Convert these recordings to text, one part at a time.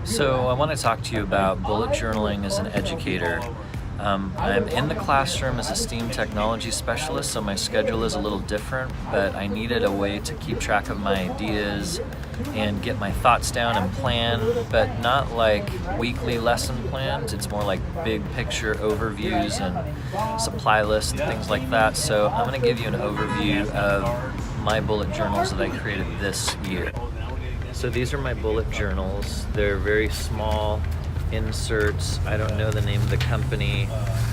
So I want to talk to you about bullet journaling as an educator. I'm in the classroom as a STEAM technology specialist, so my schedule is a little different, but I needed a way to keep track of my ideas and get my thoughts down and plan, but not like weekly lesson plans. It's more like big picture overviews and supply lists and things like that. So I'm going to give you an overview of my bullet journals that I created this year. So these are my bullet journals. They're very small inserts. I don't know the name of the company,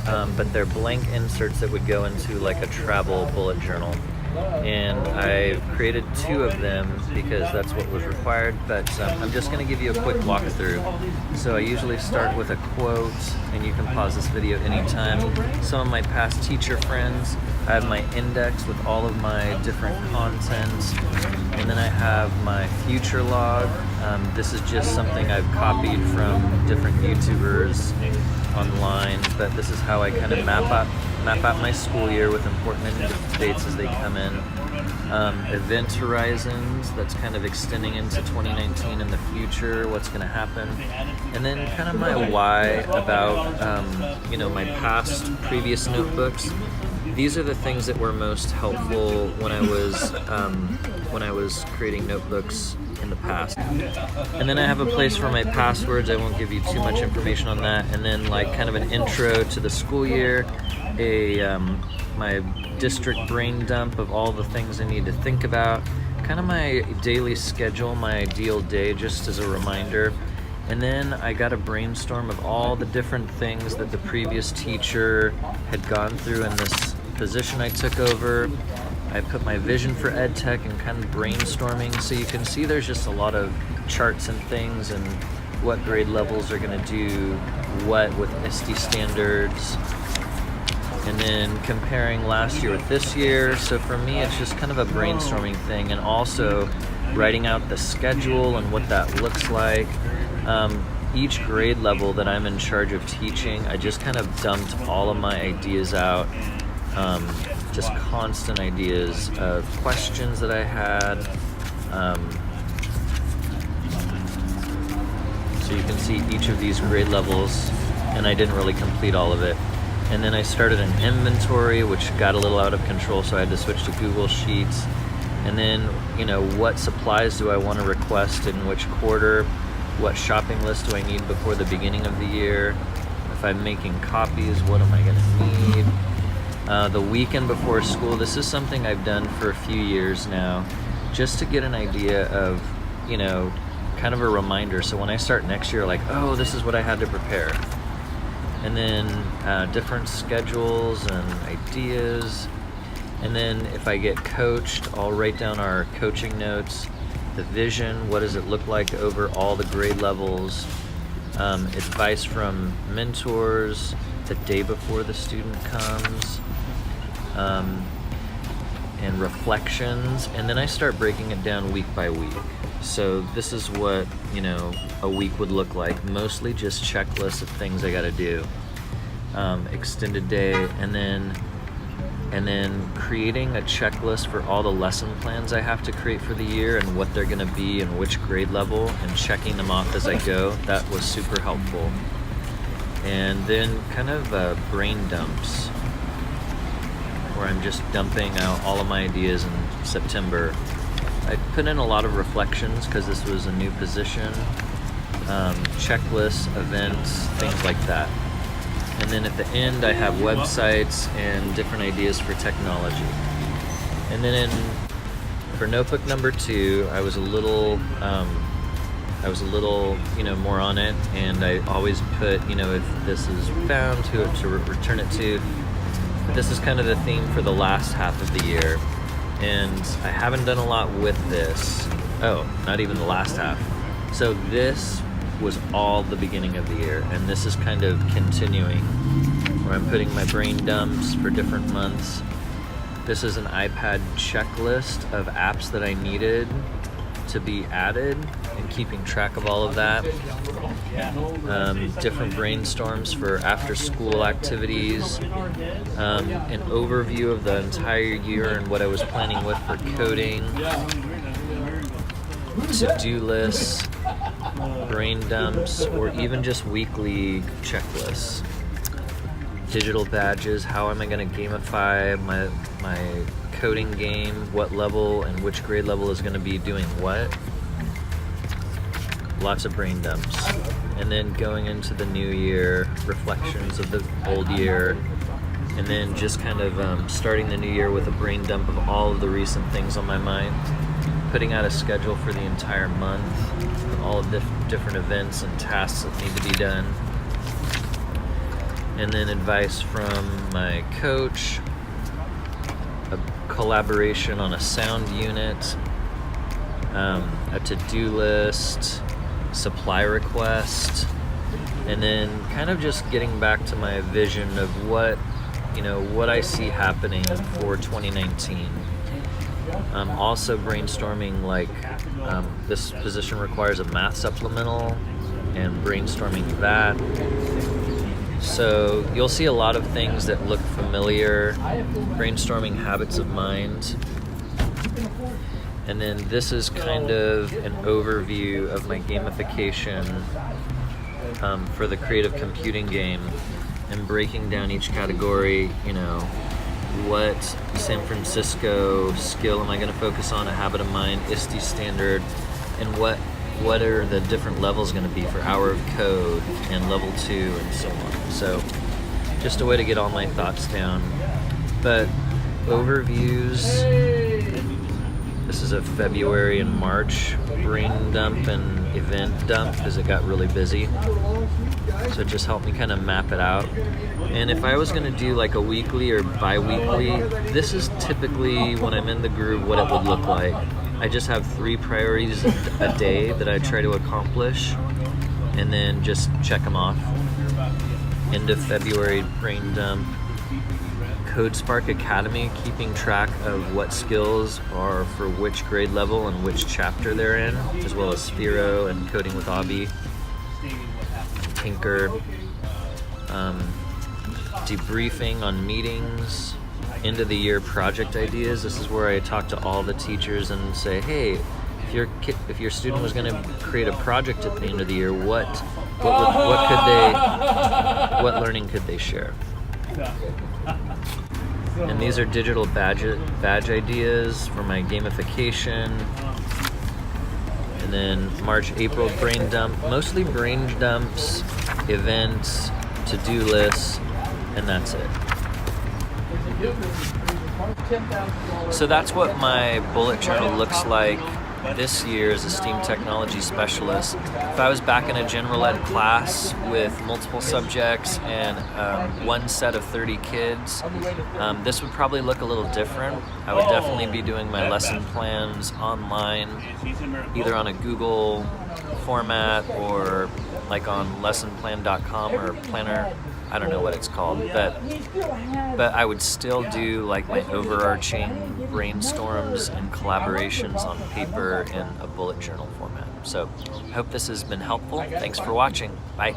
but they're blank inserts that would go into like a travel bullet journal. And I created 2 of them because that's what was required, but I'm just going to give you a quick walkthrough. So I usually start with a quote, and you can pause this video anytime. Some of my past teacher friends. I have my index with all of my different content, and then I have my future log. This is just something I've copied from different YouTubers online, but this is how I kind of map out my school year with important dates as they come in. Event horizons, that's kind of extending into 2019 in the future, what's going to happen. And then kind of my why about, my past previous notebooks. These are the things that were most helpful when I was creating notebooks in the past. And then I have a place for my passwords. I won't give you too much information on that. And then like kind of an intro to the school year, my district brain dump of all the things I need to think about, kind of my daily schedule, my ideal day, just as a reminder. And then I got a brainstorm of all the different things that the previous teacher had gone through in this position I took over. I put my vision for ed tech and kind of brainstorming, so you can see there's just a lot of charts and things and what grade levels are going to do what with ISTE standards, and then comparing last year with this year. So for me it's just kind of a brainstorming thing, and also writing out the schedule and what that looks like. Each grade level that I'm in charge of teaching, I just kind of dumped all of my ideas out. Just constant ideas of questions that I had. So you can see each of these grade levels, and I didn't really complete all of it. And then I started an inventory, which got a little out of control, so I had to switch to Google Sheets. And then, what supplies do I want to request in which quarter? What shopping list do I need before the beginning of the year? If I'm making copies, what am I going to need? The weekend before school, this is something I've done for a few years now, just to get an idea of, kind of a reminder. So when I start next year, like, oh, this is what I had to prepare. And then different schedules and ideas. And then if I get coached, I'll write down our coaching notes, the vision, what does it look like over all the grade levels, advice from mentors the day before the student comes, and reflections. And then I start breaking it down week by week. So this is what, a week would look like. Mostly just checklists of things I gotta do. Extended day, and then creating a checklist for all the lesson plans I have to create for the year and what they're gonna be and which grade level, and checking them off as I go. That was super helpful. And then kind of brain dumps, where I'm just dumping out all of my ideas in September. I put in a lot of reflections because this was a new position, checklists, events, things like that. And then at the end I have websites and different ideas for technology. And then for notebook number 2, I was a little more on it, and I always put, if this is found, who to return it to. But this is kind of the theme for the last half of the year, and I haven't done a lot with this. Oh, not even the last half. So this was all the beginning of the year, and this is kind of continuing, where I'm putting my brain dumps for different months. This is an iPad checklist of apps that I needed to be added, and keeping track of all of that. Different brainstorms for after school activities, an overview of the entire year and what I was planning with for coding, to-do lists, brain dumps, or even just weekly checklists. Digital badges, how am I going to gamify my coding game, what level and which grade level is going to be doing what. Lots of brain dumps. And then going into the new year, reflections of the old year, and then just kind of starting the new year with a brain dump of all of the recent things on my mind, putting out a schedule for the entire month, all of the different events and tasks that need to be done, and then advice from my coach, a collaboration on a sound unit, a to-do list, supply request, and then kind of just getting back to my vision of what I see happening for 2019. Also brainstorming, like this position requires a math supplemental, and brainstorming that. So you'll see a lot of things that look familiar, brainstorming habits of mind. And then this is kind of an overview of my gamification for the creative computing game, and breaking down each category, what San Francisco skill am I going to focus on, a habit of mind, ISTE standard, and what are the different levels going to be for hour of code and level 2 and so on. So just a way to get all my thoughts down. But overviews, this is a February and March brain dump and event dump because it got really busy. So it just helped me kind of map it out. And if I was going to do like a weekly or bi-weekly, this is typically when I'm in the groove what it would look like. I just have 3 priorities a day that I try to accomplish, and then just check them off. End of February, brain dump. CodeSpark Academy, keeping track of what skills are for which grade level and which chapter they're in, as well as Sphero and Coding with Obby. Tinker. Debriefing on meetings. End of the year project ideas. This is where I talk to all the teachers and say, hey, if your student was going to create a project at the end of the year, what learning could they share? And these are digital badge ideas for my gamification. And then March, April brain dump, mostly brain dumps, events, to-do lists, and that's it. So that's what my bullet journal looks like this year as a STEAM technology specialist. If I was back in a general ed class with multiple subjects and one set of 30 kids, this would probably look a little different. I would definitely be doing my lesson plans online, either on a Google format or like on lessonplan.com or Planner. I don't know what it's called, but I would still do like my overarching brainstorms and collaborations on paper in a bullet journal format. So I hope this has been helpful. Thanks for watching. Bye.